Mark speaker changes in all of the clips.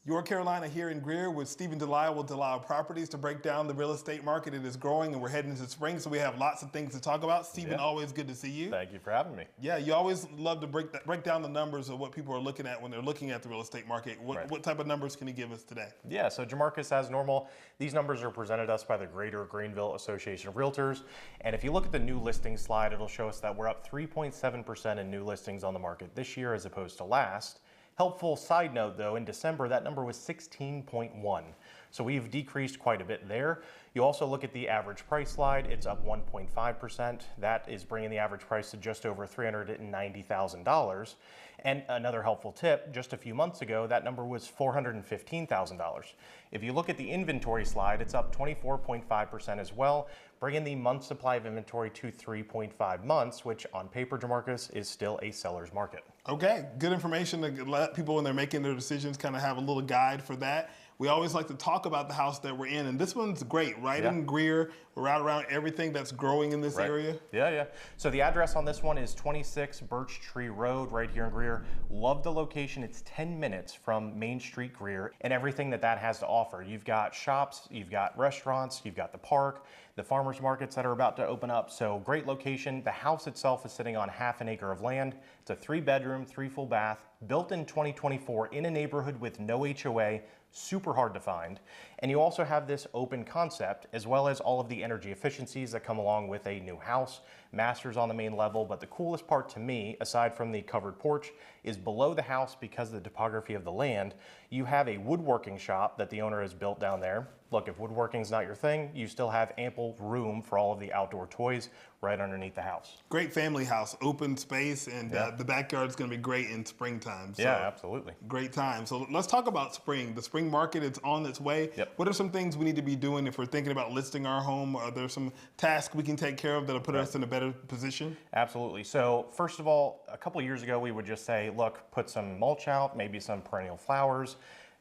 Speaker 1: Your Carolina here in Greer with Stephen DeLisle with DeLisle Properties to break down the real estate market. It is growing and we're heading into spring, so we have lots of things to talk about. Stephen, always good to see you.
Speaker 2: Thank you for having me.
Speaker 1: Yeah, you always love to break down the numbers of what people are looking at when they're looking at the real estate market. What type of numbers can you give us today?
Speaker 2: Yeah, so Jamarcus, as normal, these numbers are presented us by the Greater Greenville Association of Realtors. And if you look at the new listings slide, it'll show us that we're up 3.7% in new listings on the market this year as opposed to last. Helpful side note though, in December, that number was 16.1. So we've decreased quite a bit there. You also look at the average price slide, it's up 1.5%. That is bringing the average price to just over $390,000. And another helpful tip, just a few months ago, that number was $415,000. If you look at the inventory slide, it's up 24.5% as well, bringing the month supply of inventory to 3.5 months, which on paper, Jamarcus, is still a seller's market.
Speaker 1: Okay, good information to let people when they're making their decisions kind of have a little guide for that. We always like to talk about the house that we're in, and this one's great, right in Greer. We're right around everything that's growing in this area.
Speaker 2: Yeah. So the address on this one is 26 Birch Tree Road right here in Greer. Love the location. It's 10 minutes from Main Street, Greer, and everything that has to offer. You've got shops, you've got restaurants, you've got the park, the farmers markets that are about to open up. So great location. The house itself is sitting on half an acre of land. It's a 3-bedroom, 3 full bath, built in 2024 in a neighborhood with no HOA, super hard to find. And you also have this open concept as well as all of the energy efficiencies that come along with a new house. Masters on the main level, but the coolest part to me, aside from the covered porch, is below the house because of the topography of the land. You have a woodworking shop that the owner has built down there. Look, if woodworking's not your thing, you still have ample room for all of the outdoor toys right underneath the house.
Speaker 1: Great family house, open space, and the backyard is going to be great in springtime. So
Speaker 2: yeah, absolutely.
Speaker 1: Great time. So let's talk about spring. The spring market is on its way. What are some things we need to be doing if we're thinking about listing our home? Are there some tasks we can take care of that'll put us in a better position?
Speaker 2: Absolutely. So first of all, a couple of years ago, we would just say, look, put some mulch out, maybe some perennial flowers,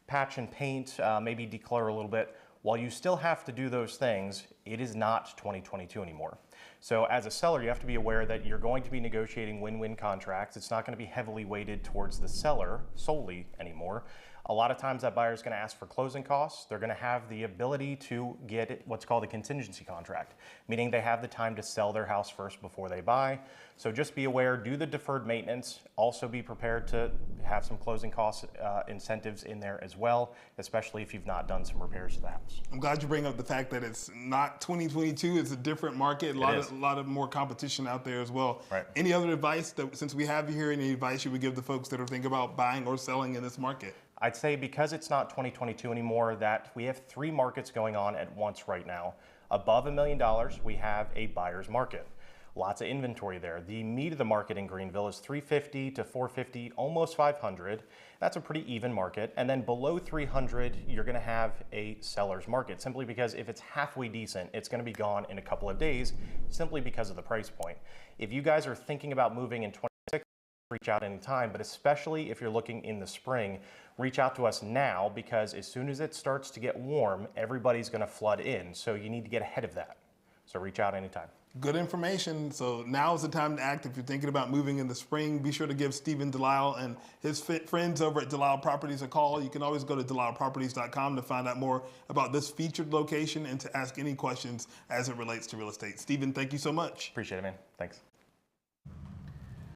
Speaker 2: patch and paint, maybe declare a little bit. While you still have to do those things, it is not 2022 anymore. So as a seller, you have to be aware that you're going to be negotiating win-win contracts. It's not going to be heavily weighted towards the seller solely anymore. A lot of times that buyer is going to ask for closing costs. They're going to have the ability to get what's called a contingency contract, meaning they have the time to sell their house first before they buy. So just be aware, do the deferred maintenance. Also be prepared to have some closing cost incentives in there as well, especially if you've not done some repairs to the house.
Speaker 1: I'm glad you bring up the fact that it's not 2022. It's a different market. A lot of more competition out there as well. Any other advice that, since we have you here, any advice you would give the folks that are thinking about buying or selling in this market?
Speaker 2: I'd say because it's not 2022 anymore, that we have 3 markets going on at once right now. Above $1 million, we have a buyer's market. Lots of inventory there. The meat of the market in Greenville is 350 to 450, almost 500. That's a pretty even market. And then below 300, you're going to have a seller's market, simply because if it's halfway decent, it's going to be gone in a couple of days, simply because of the price point. If you guys are thinking about moving in 2026, reach out anytime, but especially if you're looking in the spring, reach out to us now, because as soon as it starts to get warm, everybody's going to flood in. So you need to get ahead of that. So reach out anytime.
Speaker 1: Good information. So now is the time to act. If you're thinking about moving in the spring, be sure to give Stephen DeLisle and his friends over at DeLisle Properties a call. You can always go to DeLisleProperties.com to find out more about this featured location and to ask any questions as it relates to real estate. Stephen, thank you so much.
Speaker 2: Appreciate it, man. Thanks.